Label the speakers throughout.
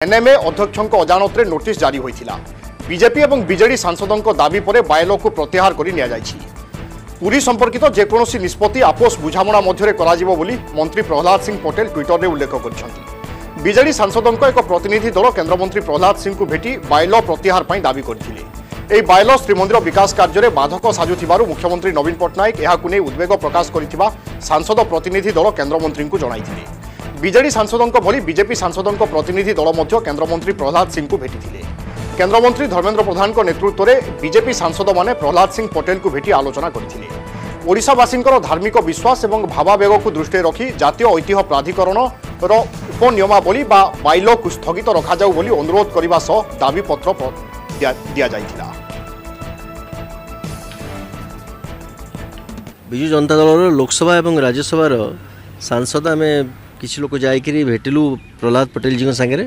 Speaker 1: NMA अध्यक्षों अजाणत notice जारी होता बीजेपी और बीजेडी सांसदों दाबी पर बायलो को प्रत्याहार कर पुरी संपर्कित जेकोसी निष्पत्ति आपोष बुझामणा मध्य मंत्री प्रहलाद सिंह पटेल ट्विटर में उल्लेख कर बीजेडी सांसदों एक प्रतिनिधि दल केन्द्रमंत्री प्रहलाद सिंह को भेटी बायलो प्रत्याहार पर दाबी करते बायलो श्रीमंदिर विकास कार्य में बाधक साजुथिबारु मुख्यमंत्री नवीन पट्टनायक यहाकु नै उद्वेग प्रकाश करिथिबा सांसद प्रतिनिधि दल केन्द्रमंत्री को जणाइथिले। बीजेडी सांसदों भली बीजेपी सांसदों प्रतिनिधि दल मध्य केन्द्रमंत्री प्रहलाद सिंह को भेटिथिले। केन्द्रमंत्री धर्मेन्द्र प्रधान नेतृत्व में बीजेपी सांसद माने प्रहलाद सिंह पटेल को भेटी आलोचना करथिले। ओडिशावासींकर धार्मिक विश्वास और भावावेग को दृष्टि रखी जातीय ऐतिह्य प्राधिकरण उपनियमावली बाइलो को स्थगित रखा जाऊ बोली अनुरोध करने सह दाबी पत्र दिया जाइथिला।
Speaker 2: विजु जनता दल लोकसभा और राज्यसभा सांसद आम किसी लोग जाकि भेटिलु प्रहलाद पटेल जी सांगे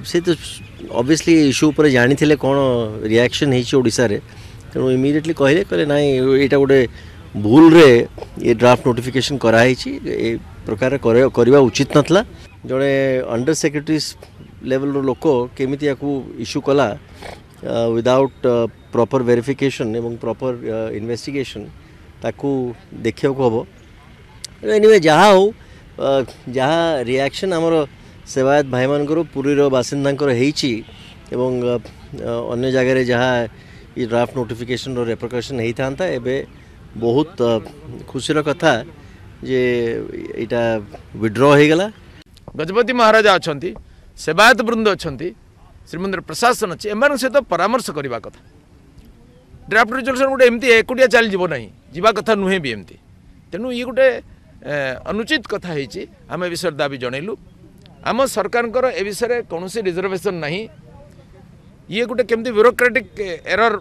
Speaker 2: से तो ऑब्वियसली इश्यू पर जानी कौन रिएक्शन होशार तेणु इमिडिएटली कहले ना यहाँ गोटे भूल रे ये ड्राफ्ट नोटिफिकेशन कराई प्रकार करवा उचित नथला। जड़े अंडर सेक्रेटरी लेवल लोक केमिति याकू इश्यू कला विदाउट प्रॉपर वेरिफिकेशन एवं प्रॉपर इन्वेस्टिगेशन ताकू देखा हम। एनीवे जहाँ हो जहाँ रिएक्शन आमर सेवायत भाई मानकर पुरीर बासिंदांकर होइछि एवं अन्य जगह जहाँ ये ड्राफ्ट नोटिफिकेशन रेप्रकशन होता था एबे बहुत खुशीर कथा जे इटा विड्रॉ हो गला।
Speaker 3: गजपति महाराजा अच्छा सेवायत वृंद अच्छा श्रीमंदिर प्रशासन अच्छे एम सहित परामर्श करने कथा ड्राफ्ट रिजोल्यूशन गोटे एमती एकुटिया चली जीव ना जीवा कथा नुहे भी एमती तेणु ये गोटे अनुचित कथा होती आम ए विषय दाबी जनइलु। आम सरकार ए विषय कौन रिजर्वेशन नहीं ये गोटे केमती ब्यूरोक्रेटिक एरर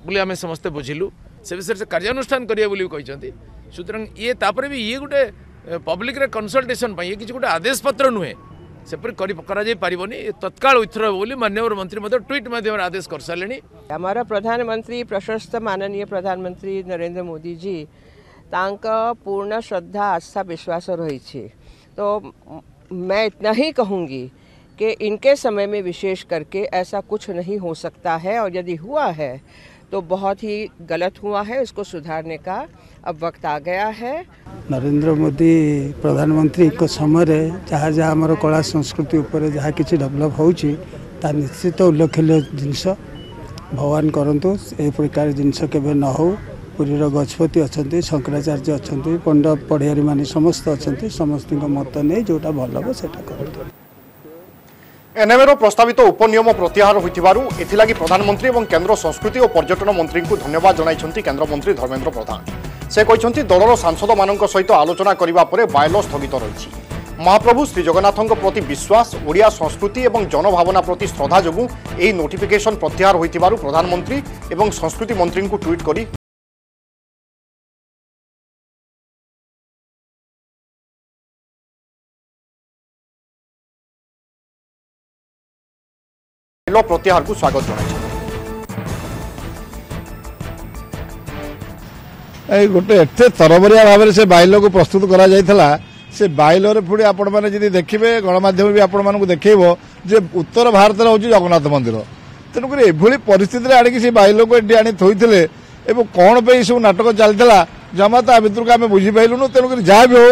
Speaker 3: बोली आम समस्ते बुझिलु से विषय से कार्यानुष्ठान करिया कहते सुतरां ये तापर भी ये गोटे पब्लिक रे कंसल्टेशन ये किसी गोटे आदेश पत्र नुहे सेपरी पारबनी तत्काल विथ्र बोली माननीय मंत्री ट्वीट माध्यम आदेश कर सारे।
Speaker 4: हमारा प्रधानमंत्री प्रशस्त माननीय प्रधानमंत्री नरेंद्र मोदी जी तांका पूर्ण श्रद्धा आस्था विश्वास रही तो मैं इतना ही कहूँगी कि इनके समय में विशेष करके ऐसा कुछ नहीं हो सकता है और यदि हुआ है तो बहुत ही गलत हुआ है। इसको सुधारने का अब वक्त आ गया है।
Speaker 5: नरेंद्र मोदी प्रधानमंत्री को समय जहाँ जहाँ आमर कला संस्कृति उपर जहाँ किसी डेभलप होची निश्चित उल्लेखनीय जिनस भगवान करंतु ए प्रकार जिनस केबे न हो। पुरीर गजपति अच्छा शंकराचार्य अच्छा पंडा पढ़ियारी मानी समस्त अच्छा समस्त मत नहीं जोटा भल हम से कर।
Speaker 1: एनएमए प्रस्तावित उपनियम प्रत्याहार होइथिबारु एथिलागी प्रधानमंत्री और केंद्र संस्कृति और पर्यटन मंत्री को धन्यवाद जणाइछन्ति केन्द्रमंत्री धर्मेन्द्र प्रधान। से कहते दलर सांसद मानक सहित आलोचना करने पर बायलो स्थगित रही। महाप्रभु श्री जगन्नाथों प्रति विश्वास ओडिया संस्कृति और जनभावना प्रति श्रद्धा जोगु एही नोटिफिकेशन प्रत्याहार होइथिबारु प्रधानमंत्री और संस्कृति मंत्री को ट्वीट करी प्रत्याहार को स्वागत जनाई।
Speaker 6: गोटे एत तरबरिया भाव से बाइलो को प्रस्तुत करा जायथला से बाइलो पुणी आपण मैंने जदि देखिए गणमाध्यम भी आपण मानक देखब जे उत्तर भारत हूँ जगन्नाथ मंदिर तेणुक एभली परिस्थिति आणिक से बाइलो को एटी आनी थोइथिले एवं कौन पे सब नाटक चलता जमा ता भितर को आम बुझीपारूँ। तेणुक जहाँ भी हो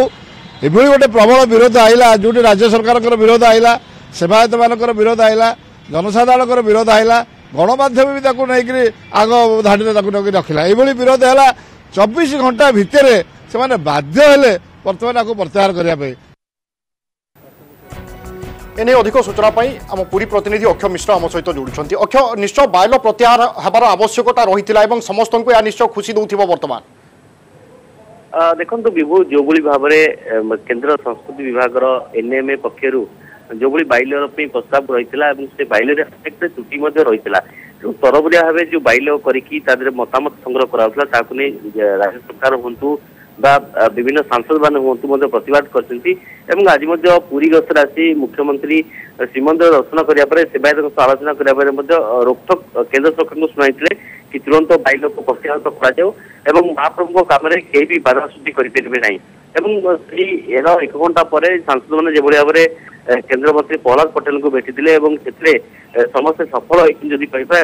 Speaker 6: एभली गोटे प्रबल विरोध आईला जो राज्य सरकार विरोध आईला सेवायत मान विरोध आईला जनसाधारण विरोध आईला गणमाध्यम भी नहीं आग धाड़ी रखला ये विरोध है 24 घंटा भितर से बाध्य हेले बर्तमान आपको प्रत्याहार करने।
Speaker 1: एने अधिक सूचना आम पुरी प्रतिनिधि अक्षय मिश्र आम सहित जोड़ुंट। अक्षय निश्चय बायलो प्रत्याहार हबार आवश्यकता रही समस्त को यह निश्चय खुशी दौथिबो वर्तमान
Speaker 7: देखो विभू जो भाव में केंद्र संस्कृति विभाग एनएमए पक्षर जो बाइलो प्रस्ताव रही से बाइलो त्रुटि रही तरबरिया भाव जो बाइलो कर मतामत संग्रह कराला राज्य सरकार हूँ विभिन्न सांसद मान हूँ प्रतिवाद कर आज पुरी गस्तर आसी मुख्यमंत्री श्रीमंदिर दर्शन करने सेवायत आलोचना करने रोकथोक केंद्र सरकार को शुणाई कि तुरंत बाइलो को प्रत्याहृत कर महाप्रभु काम कहीं भी बाधा सृष्टि करें ना एक घंटा पर सांसद मैंने जो भाव केंद्र मंत्री प्रहलाद पटेल को भेटी समस्त सफल होती कहवा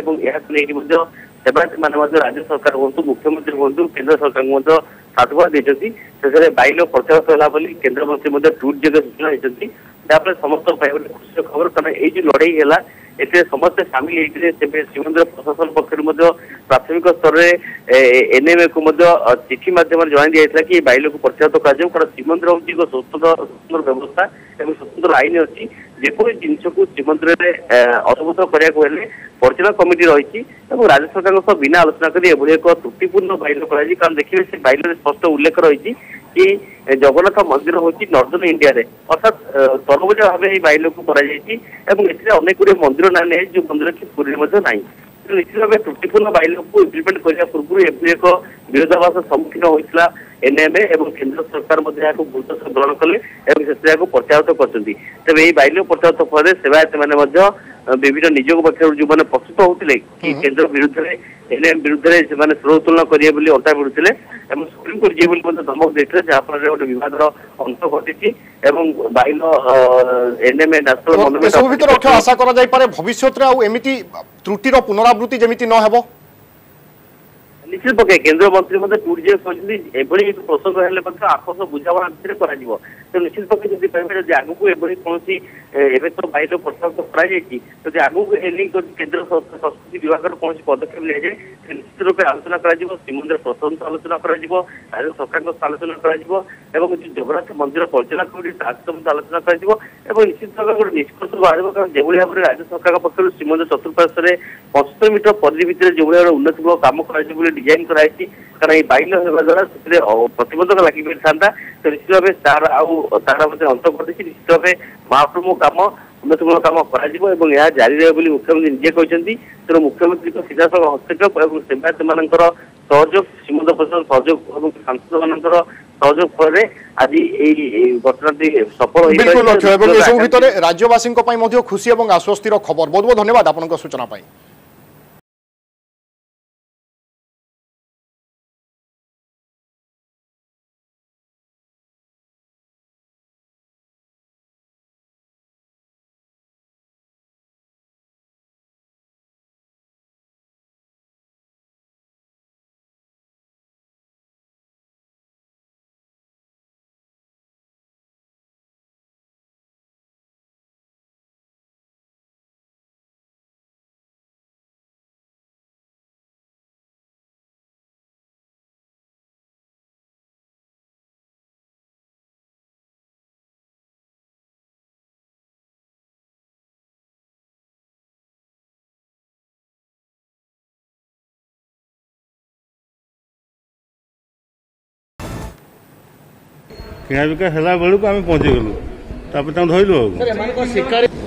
Speaker 7: और सेवायत मैंने राज्य सरकार हूँ मुख्यमंत्री हूँ केंद्र सरकार को साधुवाद देते से बाइल प्रत्याहत है केंद्र मंत्री ट्वीट जगह सूचना देते जहाँफल समस्त खुशी खबर कारण ये लड़ाई है एते समस्त सामिल होते श्रीमंदिर प्रशासन पक्ष प्राथमिक स्तर में एनएमए को चिठी मध्यम जन दिया कि बाइल को प्रत्याहत कर कारण श्रीमंदिर हूँ एक स्वतंत्र व्यवस्था और स्वतंत्र आईन अच्छी जेको जिन को श्रीमंदिर में अनुभूत कराया परिचालन कमिटी रही राज्य सरकार बिना आलोचना कर एक त्रुटिपूर्ण बाइल कर कारण देखिए से बाइल स्पष्ट उल्लेख रही कि जगन्नाथ मंदिर हूँ नॉर्दर्न इंडिया रे अर्थात तरबजा भाव बाइल को अनेक गुड़े मंदिर ना नहीं जो मंदिर की पुरी ना निश्चित भाव त्रुटिपूर्ण बाइल को इम्प्लीमेंट करने पूर्व एक विरोधाभास सम्मुखीन होता एनएमए और केंद्र सरकार गुरुत्व ग्रहण कले प्रत्याहत कर तेज यही बाइल प्रत्याहत फल सेवायत मैंने विभिन्न निजोग पक्ष जो मैंने प्रस्तुत होते कि केंद्र विरुद्ध एनएम विरुद्ध से स्वर उत्तोलन करेंगे अंटा भिड़ुते सुप्रीमकोर्ट जी धमक देते जहाँफल गोटे विवाद अंत घटी बाइल एनएमए
Speaker 1: नेशनल आशा कर भविष्य एमती त्रुटिर पुनरावृत्ति जमी न हो
Speaker 7: निश्चित पक्ष केंद्र मंत्री ट्वीट जे कहते एक प्रसंग हेल्ले आपस बुझाणा भितर तो निश्चित पक्ष जब कहे जब आगू कौन तो बाइल प्रस्तावित कर आगू केंद्र संस्कृति विभाग कौन पदक्षेप लिया जाए निश्चित रूप आलोचना कर श्रीमंदिर प्रशासन आलोचना कर राज्य सरकार आलोचना कर जगन्नाथ मंदिर परिचालन कमिटी आलोचना कर निश्चित भाव गोटे निष्कर्ष बाहर कारण जो भाव में राज्य सरकार पक्ष श्रीमंदिर चतुर्पार्श्व 75 मीटर परिधि भितर जो भाव उन्नतिमूलक काम कर डिजाइन कराई कारण ये बाइल होगा द्वारा प्रतिबंधक लगी था तो निश्चित भाव तार अंत घटी निश्चित भाव महाप्रभु काम उन्नतिमूलक काम कर जारी रहे मुख्यमंत्री निजे कहते तेणु मुख्यमंत्री सीधा सड़क हस्तक्षेप और सेवायत मान सहयोग श्रीमंदिर प्रशासन सहयोग और सांसद मान सहयोग फल आज घटनाटी सफल
Speaker 1: बिल्कुल राज्यवासी खुशी और आश्वस्तिर खबर बहुत बहुत धन्यवाद आपन सूचना।
Speaker 8: किना बिका है बेलू आम पहुँची गलु धरलु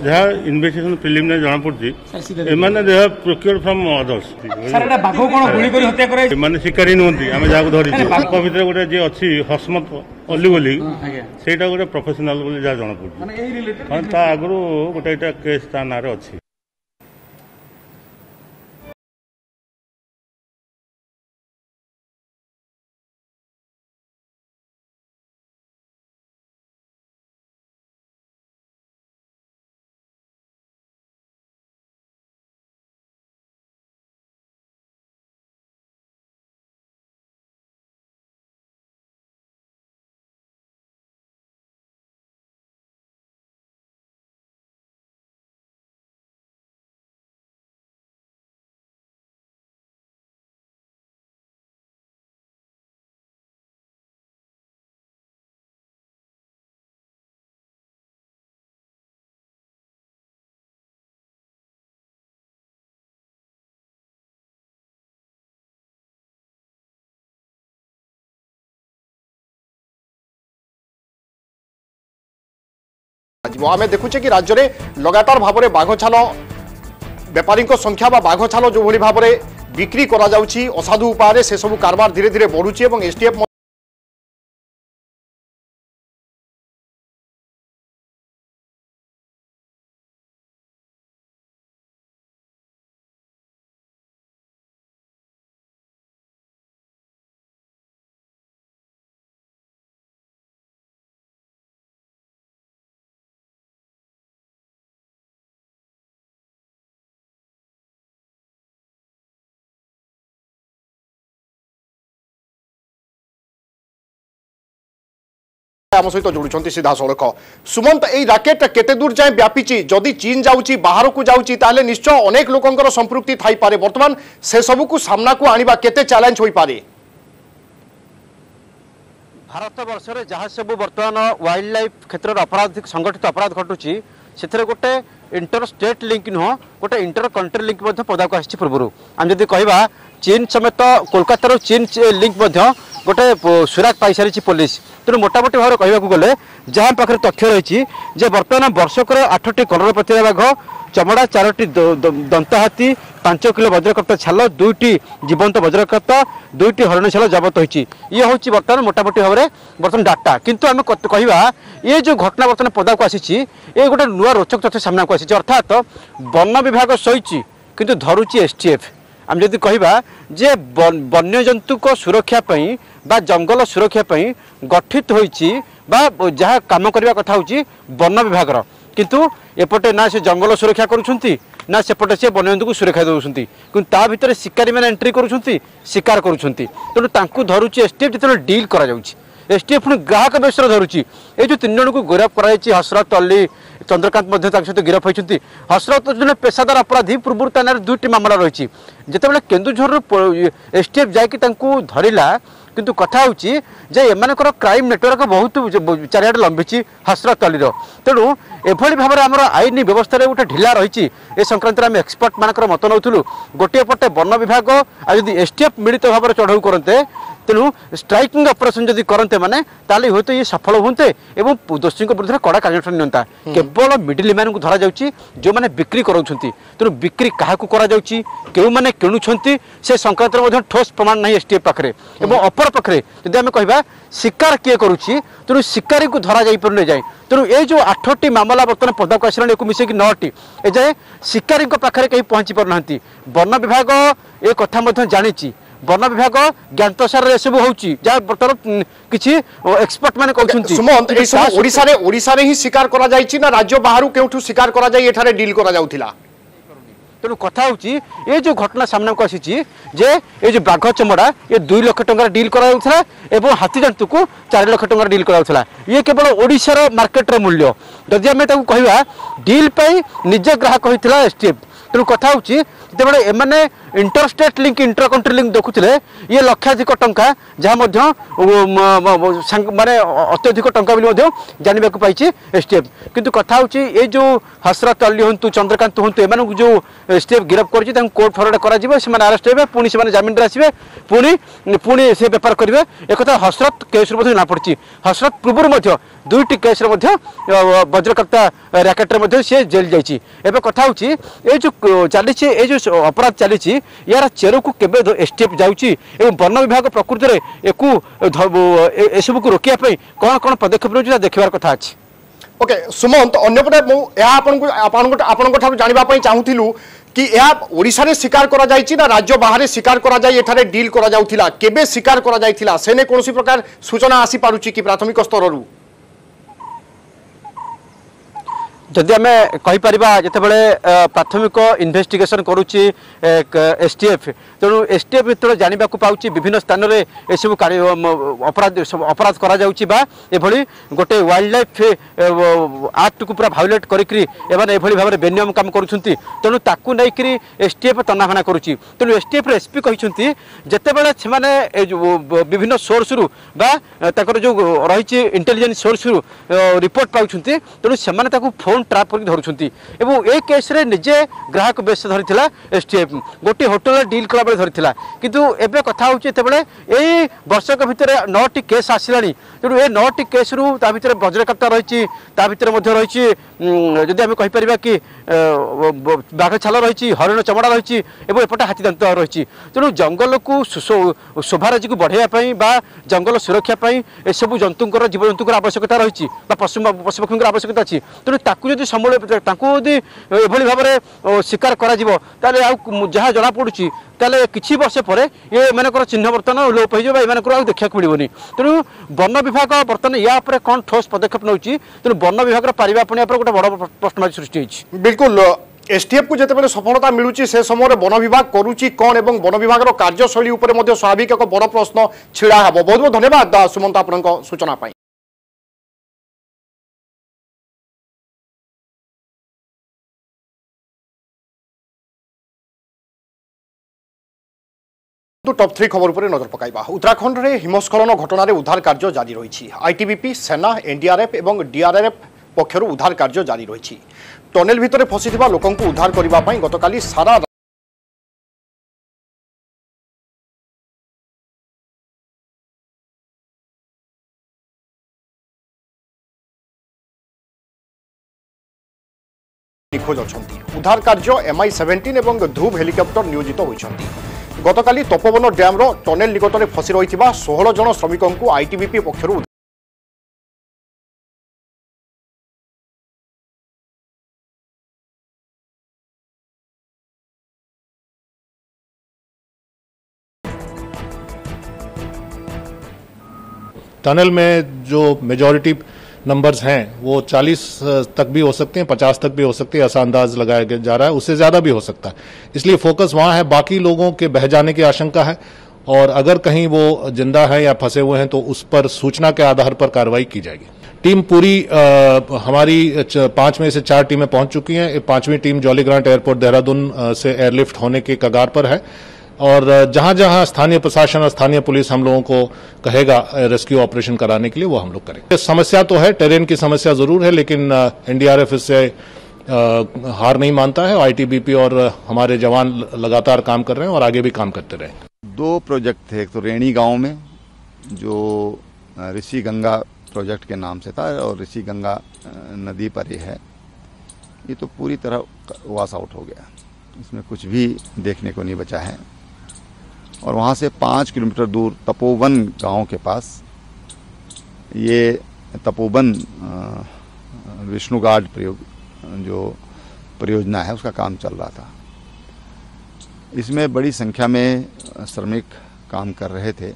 Speaker 8: जहाँ इन्वेस्टिगेशन प्रिलिमिनारी जना पड़ी एमाने they have procured from others एमाने शिकारी नुहति आम जहाँ धरी भर गोटे जी अच्छी हसमत अली बोली सेटा गोटे प्रोफेशनल बोली जहाँ जना पड़ी आगु गोटे केस ता ना अच्छी
Speaker 1: आम देखुचे कि राज्य में लगातार भाव में बाघ छाल बेपारी संख्या बाघ छाल जो भाव में बिक्री असाधु उपाय से सब कारबार धीरे धीरे बढ़ुची एसटीएफ आम सहित जोड़ुंट सीधा सड़क सुमंत यही राकेट केते दूर जाए व्यापी जदि चीन जाऊँगी बाहर को जाऊँगी ताले निश्चय अनेक लोकंकर संपृक्ति थाई पारे वर्तमान से सबू को सामना को आनिबा केते चैलेंज होई पारे।
Speaker 9: भारत वर्ष में जहाँ सब बर्तमान वाइल्ड लाइफ क्षेत्र में अपराध संगठित अपराध घटुची से गोटे इंटर स्टेट लिंक नुह गोटे इंटर कंट्री लिंक पदा को आसी पूर्व आम जब कह चीन समेत कोलकाता चीन लिंक गोटे सुराग पाई सारी पुलिस तेणु मोटामोटी भाव कहवाक गले जहाँ पाखे तथ्य रही बर्तमान वर्षक 8टी कलर प्रतिरा बाघ चमड़ा 4टी दंत हाथी 5 किलो वज्रकर्ता छाल 2टी जीवंत वज्रकर्ता 2टी हरिण छाल जबत होती ये हूँ बर्तमान मोटामोटी भाव में बर्तमान डाटा किंतु आम कहवा ये जो घटना बर्तमान पदा को आसी ये गोटे नुआ रोचक तथ्य सामना को आसी अर्थात वन विभाग सही किंतु धरुची एसटीएफ आम जब कहवा जे वन्यजंतु को सुरक्षा बा जंगल सुरक्षा गठित होइछि बा जहाँ काम करने कथा हूँ वन विभाग किंतु एपटे ना से जंगल सुरक्षा करुछंती ना सेपटे से वन्यजंतु को सुरक्षा दौरान कि ता भितर शिकारी मैंने एंट्री करुछंती शिकार करुछंती तेणु तांकु धरुची एसटीएफ जो डील करा जाउछि एसटीएफ पुणी ग्राहक बेसर धरुची ये जो 3 जन को गिरफ कराई हसरत अली चंद्रकांत सहित गिरफ होती हसरत जो पेशादार अपराधी पूर्व थाना 2टी मामला रही जितेबाला केन्दुझर एसटीएफ जाकि धरला किंतु कथा होची जे एमानकर क्राइम नेटवर्क बहुत चारिआडे लंबी हसरत अलीर तेणु एभली भाव में आमर आईन व्यवस्था गोटे ढिला रही ए संक्रांत आम एक्सपर्ट मानकर मत नौलु गोटे पटे वन विभाग आदि एसटीएफ मिलित भाव में चढ़ाऊ करते तेणु स्ट्राइकिंग ऑपरेशन जदि करते माने ताले होते ये सफल होते एवं दोषी विरुद्ध कड़ा कार्यानुष्ठान नियंता केवल मिडिल मैन को धरा जाउची जो माने बिक्री कराउछंती तेणु बिक्री काहाकू करा जाउची केउ माने किणुछंती से संक्रांत में ठोस प्रमाण नहीं एसटीएफ पाखरे एवं अपर पाखरे जदि आम कहबा शिकार किए करुची तेणु शिकारी को धरा जाई पर जाए तेणु ये जो 8टी मामला बर्तमान पदा को आसला मिसेक 9टी ए जाए शिकारी पाखरे कहीं पहुंची पार ना वन विभाग ए कथा जानी वन विभाग ज्ञातसार सब होची जहाँ बर्तमान किसी एक्सपर्ट माने कहउछंती
Speaker 1: सुमंत ए सब ओडिसा रे ही शिकार करा जायछि ना राज्य बाहरु केउठु शिकार करा जाय एठारे डील करा जाउथिला
Speaker 9: तेणु कथा होची ये जो घटना सामना को आसी जे ये जो बाघ चमड़ा ये 2 लाख टंका डील करा एवं हाथी जंतु को 4 लाख टंका डील करा ये केवल ओडिशार मार्केट मूल्य जदि आम कहवा डील पाई निजे ग्राहक होता एसटीएफ तेणु कथा होची एमाने interstate link inter country link देखुले ये लक्षाधिक टंका जहाँ माने अत्यधिक टंका जानवा पाई एसटीएफ किंतु कथा होची ये जो हसरत अली हूँ चंद्रकांत हूँ एम जो एसटीएफ गिरफ कर कोर्ट फरवर्ड कर अरेस्ट हे पुणी से जमीन आसवे पुणी से बेपार करेंगे एक हसरत केस ना पड़ी हसरत पूर्व 2टी केस वज्रकर्ता रैकेट सी जेल जाइए कथा होची ये जो चली ये जो अपराध चली यार चेर को केबे एसटीएफ जाउची एवं वन विभाग प्रकृति में एसबू को रोकिया कौन कौन पदक्षेप रही देखबार कथा अच्छी।
Speaker 1: ओके सुमंत अन्यपटे मुझे जानवाई चाहूलु कि यह ओडिशा रे शिकार करा जायछि ना राज्य बाहर शिकार करा जाय एठारे डील करा जाउथिला केबे शिकार करा जायथिला सेने कोनोसी प्रकार सूचना आसी पारुची कि प्राथमिक स्तर रु
Speaker 9: जदि आम कहीपर जितेबाला प्राथमिक इन्वेस्टिगेशन करुच्ची एसटीएफ तेणु एसटीएफ जो जानवा पाँच विभिन्न स्थान में यू अपराध करा गोटे वाइल्ड लाइफ एक्ट को पूरा भायोलेट करी भाव में बेनियम काम करुँच तेणु ताकू नहीं एसटीएफ तनाघना करुच्ची तेणु एसटीएफ एसपी कहते जितेबाला से विभिन्न सोर्स रु जो रही इंटेलिजेंस सोर्स रु रिपोर्ट पाँच तेणु से फोन ट्राप कर धरुछंती एवं ए केस रे निजे ग्राहक बेस धरिथिला एसटीएफ गोटे होटल डील कला बेले धरिथिला किंतु एबे कथा होची तेबेले एई वर्षक भितर 9टी केस आसिलानी तेणु ए 9टी केस रु ता भितर वज्रकर्ता रहिछि ता भितर मध्ये रहिछि जदि हम कहि परिबा कि बाघ छाल रहिछि हरिण चमड़ा रहिछि एवं एपटे हाथी दंत रहिछि तेणु जंगल को शोभाराजी को बढ़ाइया पई बा जंगल सुरक्षा पई ए सब जंतुंकर जीव जंतुकर आवश्यकता रहिछि बा पशुपक्षींकर आवश्यकता अछि तेणु ताकू जदि समूल यदि एभली भाव में शिकार करा जहाँ जना पड़ुची ताले किछि वर्ष पर ये मानकर चिन्ह बर्तमान लोप हो देखा मिलनी तेणु वन विभाग बर्तमान या कौन ठोस पदक्षेप नौची तेणु वन विभाग पारिबा पुणी गोटे बड़ प्रश्नवाची सृष्टि
Speaker 1: बिल्कुल एसटीएफ को जिते सफलता मिलूची से समय वन विभाग करुच्ची कौन एवं वन विभाग कार्यशैली स्वाभाविक एक बड़ प्रश्न छिड़ा हे बहुत बहुत धन्यवाद सुमंत आपन सूचना। तो टॉप 3 खबर पर नजर पकाइबा। उत्तराखंड रे हिमस्खलन घटना रे उद्धार कार्य जारी रही। आईटीबीपी, सेना, एनडीआरएफ एवं डीआरआरएफ पक्षर उद्धार कार्य जारी रही। टनेल भितर फसी लोकों को उद्धार करने गतकाली सारा निखोज अछंती। उद्धार कार्य MI-17 एवं धूब हेलिकॉप्टर नियोजित होइछंती। गतकाली तपोवन डैम टनेल निकट में फसी रही 16 जन श्रमिकों को आईटीबीपी पक्षर
Speaker 10: टनल में जो मेजॉरिटी नंबर्स हैं वो 40 तक भी हो सकते हैं, 50 तक भी हो सकते हैं, ऐसा अंदाज लगाया जा रहा है। उससे ज़्यादा भी हो सकता है, इसलिए फोकस वहाँ है। बाकी लोगों के बह जाने की आशंका है और अगर कहीं वो जिंदा है या फंसे हुए हैं तो उस पर सूचना के आधार पर कार्रवाई की जाएगी। टीम पूरी हमारी 5 में से 4 टीमें पहुंच चुकी हैं। 5वीं टीम जॉली ग्रांट एयरपोर्ट देहरादून से एयरलिफ्ट होने के कगार पर है और जहां जहां स्थानीय प्रशासन और स्थानीय पुलिस हम लोगों को कहेगा रेस्क्यू ऑपरेशन कराने के लिए वो हम लोग करेंगे। समस्या तो है, टेरेन की समस्या जरूर है, लेकिन एनडीआरएफ इससे हार नहीं मानता है। आईटीबीपी और हमारे जवान लगातार काम कर रहे हैं और आगे भी काम करते रहेंगे।
Speaker 11: 2 प्रोजेक्ट थे, एक तो रेणी गांव में जो ऋषि गंगा प्रोजेक्ट के नाम से था और ऋषि गंगा नदी पर ही है, ये तो पूरी तरह वॉश आउट हो गया, इसमें कुछ भी देखने को नहीं बचा है। और वहाँ से 5 किलोमीटर दूर तपोवन गांव के पास ये तपोवन विष्णुगाड जो परियोजना है उसका काम चल रहा था। इसमें बड़ी संख्या में श्रमिक काम कर रहे थे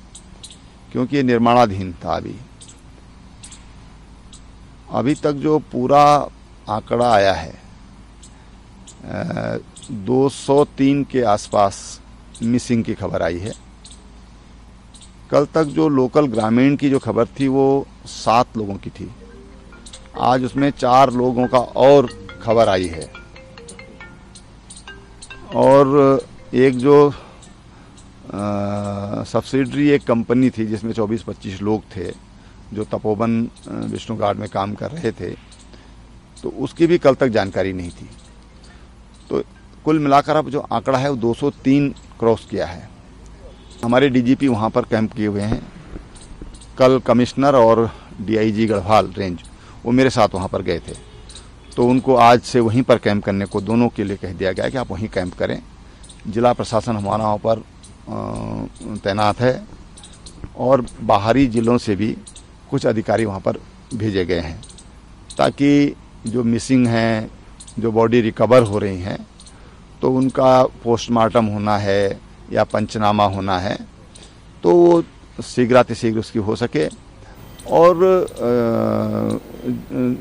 Speaker 11: क्योंकि ये निर्माणाधीन था। अभी तक जो पूरा आंकड़ा आया है 203 के आसपास मिसिंग की खबर आई है। कल तक जो लोकल ग्रामीण की जो खबर थी वो 7 लोगों की थी, आज उसमें 4 लोगों का और खबर आई है। और एक जो सब्सिडरी एक कंपनी थी जिसमें 24-25 लोग थे जो तपोवन विष्णुगाड में काम कर रहे थे, तो उसकी भी कल तक जानकारी नहीं थी। तो कुल मिलाकर अब जो आंकड़ा है वो 203 क्रॉस किया है। हमारे डीजीपी वहाँ पर कैंप किए हुए हैं। कल कमिश्नर और डीआईजी गढ़वाल रेंज वो मेरे साथ वहाँ पर गए थे, तो उनको आज से वहीं पर कैंप करने को दोनों के लिए कह दिया गया कि आप वहीं कैंप करें। जिला प्रशासन हमारा वहाँ पर तैनात है और बाहरी जिलों से भी कुछ अधिकारी वहाँ पर भेजे गए हैं ताकि जो मिसिंग हैं, जो बॉडी रिकवर हो रही हैं, तो उनका पोस्टमार्टम होना है या पंचनामा होना है तो वो शीघ्रातिशीघ्र उसकी हो सके। और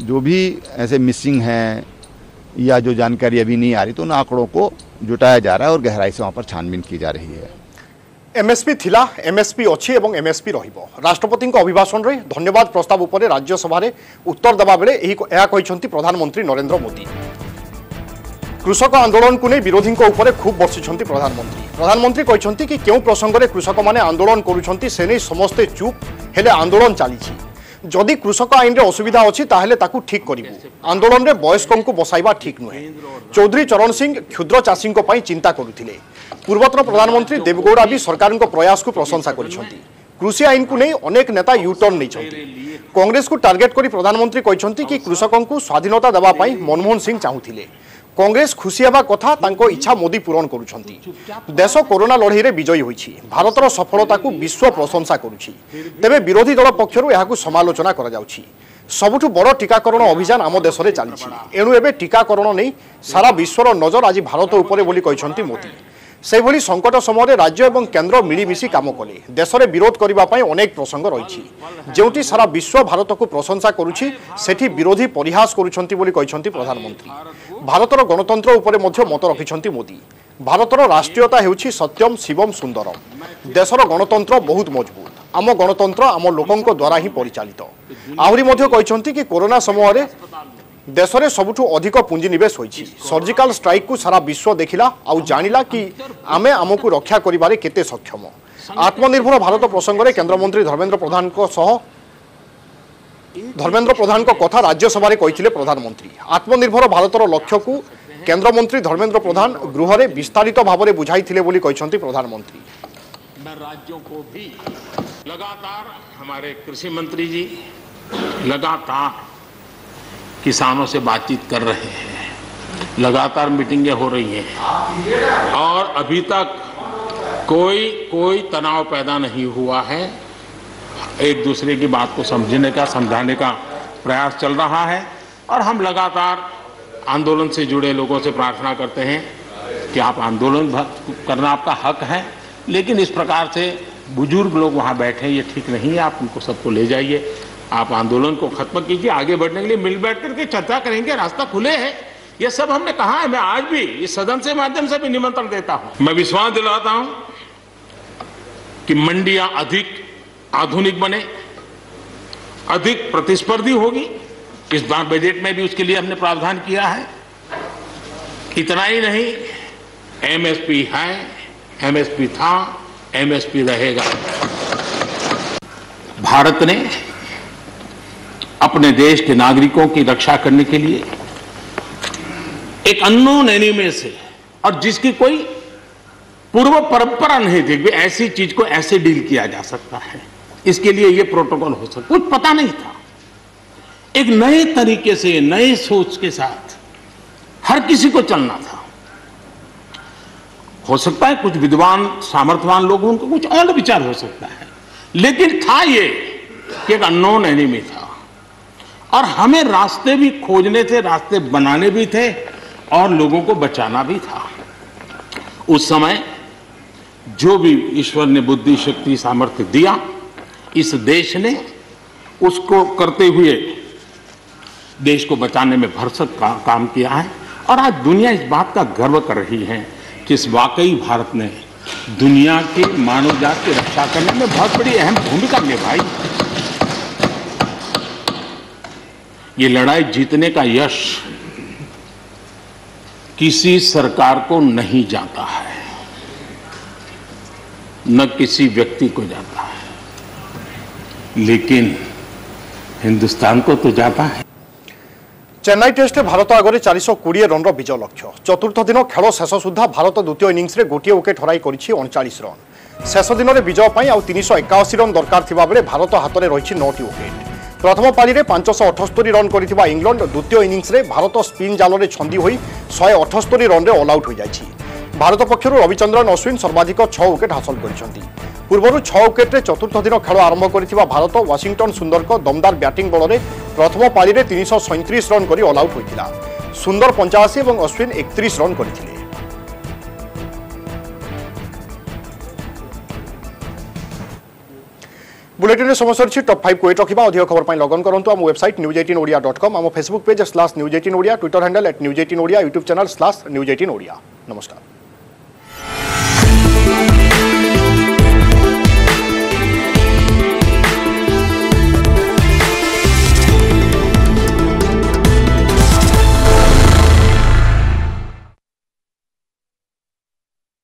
Speaker 11: जो भी ऐसे मिसिंग हैं या जो जानकारी अभी नहीं आ रही तो उन आंकड़ों को जुटाया जा रहा है और गहराई से वहाँ पर छानबीन की जा रही है।
Speaker 1: एमएसपी थिला, एमएसपी अच्छी एवं एमएसपी रहिबो। राष्ट्रपति अभिभाषण रे धन्यवाद प्रस्ताव उपरे राज्यसभा रे उत्तर देवा बेले यह कहिसंती प्रधानमंत्री नरेंद्र मोदी। कृषक आंदोलन को नहीं विरोधी ऊपर खूब बर्षिंट प्रधानमंत्री कहते कि क्यों प्रसंग में कृषक मैंने आंदोलन करुँच से नहीं समस्ते चुप हेले आंदोलन चली। जदि कृषक आईन रे असुविधा अच्छी ताहेले ताकू ठीक करिबु। आंदोलन रे वयस्कों को बसाइबा ठीक नुहे। चौधरी चरण सिंह क्षुद्र चाषी चिंता करुथिले। पूर्वतन प्रधानमंत्री देवगौड़ा भी सरकार प्रयास को प्रशंसा करिसेंती। कृषि आईन को नहीं अनेक नेता यूटर्न नहीं। कांग्रेस को टार्गेट करी प्रधानमंत्री कहते कि कृषकों को स्वाधीनता देवा पाई मनमोहन सिंह चाहूथिले। कांग्रेस खुशी हेबा कथा तांको इच्छा मोदी पूरण करुछंती। देश कोरोना लड़ाई रे विजयी होईछि। भारतर सफलता को विश्व प्रशंसा करुछि। तेबे विरोधी दल पक्षरु एहाकु समालोचना करा जाउछि। सबुठु बड़ टीकाकरण अभियान आम देश में चली। एणु एबे टीकाकरण नहीं सारा विश्वर नजर आज भारत उपरे बोली कहछंती मोदी। सेभली संकट समय राज्य और केन्द्र मिलमिशि काम कले। देश में विरोध करने अनेक प्रसंग रही। जोटी सारा विश्व भारत को प्रशंसा करुछि सेठी विरोधी परिहास करुछंती बोली कहछंती प्रधानमंत्री। भारतर गणतंत्र उपरे मध्य मत रखिछंती मोदी। भारतर राष्ट्रीयता हेउछि सत्यम शिवम सुंदरम। देशर गणतंत्र बहुत मजबूत। आम गणतंत्र आम लोकों द्वारा ही परिचालित। आहरी मध्य कहछंती कि कोरोना समय देश में सबुठु अधिक पुंजीनिवेश होइछि। सर्जिकल स्ट्राइक को सारा विश्व देखिला आउ जानिला कि आमे आमको रक्षा करिबारे केते सक्षम। आत्मनिर्भर भारत प्रसंग में केन्द्रमंत्री धर्मेन्द्र प्रधान को कथा राज्यसभा कही प्रधानमंत्री। आत्मनिर्भर भारतर लक्ष्य को केन्द्रमंत्री धर्मेन्द्र प्रधान गृह में विस्तारित भाव में बुझाई प्रधानमंत्री।
Speaker 12: मैं राज्यों को भी लगातार हमारे कृषि मंत्री जी लगातार किसानों से बातचीत कर रहे हैं, लगातार मीटिंगें हो रही हैं और अभी तक कोई तनाव पैदा नहीं हुआ है। एक दूसरे की बात को समझने का समझाने का प्रयास चल रहा है और हम लगातार आंदोलन से जुड़े लोगों से प्रार्थना करते हैं कि आप आंदोलन करना आपका हक है, लेकिन इस प्रकार से बुजुर्ग लोग वहाँ बैठे ये ठीक नहीं है। आप उनको सबको ले जाइए, आप आंदोलन को खत्म कीजिए। आगे बढ़ने के लिए मिल बैठ करके चर्चा करेंगे, रास्ता खुले है। ये सब हमने कहा है। मैं आज भी इस सदन से माध्यम से भी निमंत्रण देता हूं। मैं विश्वास दिलाता हूं कि मंडियां अधिक आधुनिक बने, अधिक प्रतिस्पर्धी होगी। इस बार बजट में भी उसके लिए हमने प्रावधान किया है। इतना ही नहीं, एमएसपी है, एमएसपी था, एमएसपी रहेगा। भारत ने अपने देश के नागरिकों की रक्षा करने के लिए एक अननोन एनिमी से, और जिसकी कोई पूर्व परंपरा नहीं थी, ऐसी चीज को ऐसे डील किया जा सकता है, इसके लिए ये प्रोटोकॉल हो सकता, कुछ पता नहीं था। एक नए तरीके से, नए सोच के साथ हर किसी को चलना था। हो सकता है कुछ विद्वान सामर्थ्यवान लोग, उनको कुछ और विचार हो सकता है, लेकिन था ये कि एक अननोन एनिमी था और हमें रास्ते भी खोजने थे, रास्ते बनाने भी थे और लोगों को बचाना भी था। उस समय जो भी ईश्वर ने बुद्धि, शक्ति, सामर्थ्य दिया, इस देश ने उसको करते हुए देश को बचाने में भरसक काम किया है और आज दुनिया इस बात का गर्व कर रही है कि इस वाकई भारत ने दुनिया की मानव जाति की रक्षा करने में बहुत बड़ी अहम भूमिका निभाई। ये लड़ाई जीतने का यश किसी सरकार को नहीं जाता है, न किसी व्यक्ति को जाता है, लेकिन हिंदुस्तान को तो जाता है।
Speaker 1: चेन्नई टेस्ट भारत आगे 420 रन विजय लक्ष्य। चतुर्थ दिन खेल शेष सुधा भारत द्वितीय इनिंग्स रे गोटे विकेट हराई 39 रन। शेष दिन में विजय पर आउ 381 रन दरकार थिबा बेले भारत हाथ में रही 9टी विकेट। प्रथम पारी में 578 रन कर इंग्लैंड द्वितीय इनिंग्स रे भारत स्पिन जाल में छंदी होई 178 रन ऑल आउट हो जाइछि। भारत पक्षर रविचंद्रन अश्विन सर्वाधिक 6 विकेट हासिल करछंती। पूर्व 6 विकेट चतुर्थ दिन खेल आरंभ कर भारत वाशिंगटन सुंदर को दमदार बैटिंग बल में प्रथम पारी में 337 रन कर ऑल आउट होता। सुंदर 85 और अश्विन 31 रन करथिले। बुलेटिन में समय सरी टॉप 5 को एट रखा। अधिक खबर पर लगन करूँ आम वेबसाइट news18odia.com, आम Facebook page /news18odia, Twitter handle @news18odia, YouTube channel /news18odia। नमस्कार।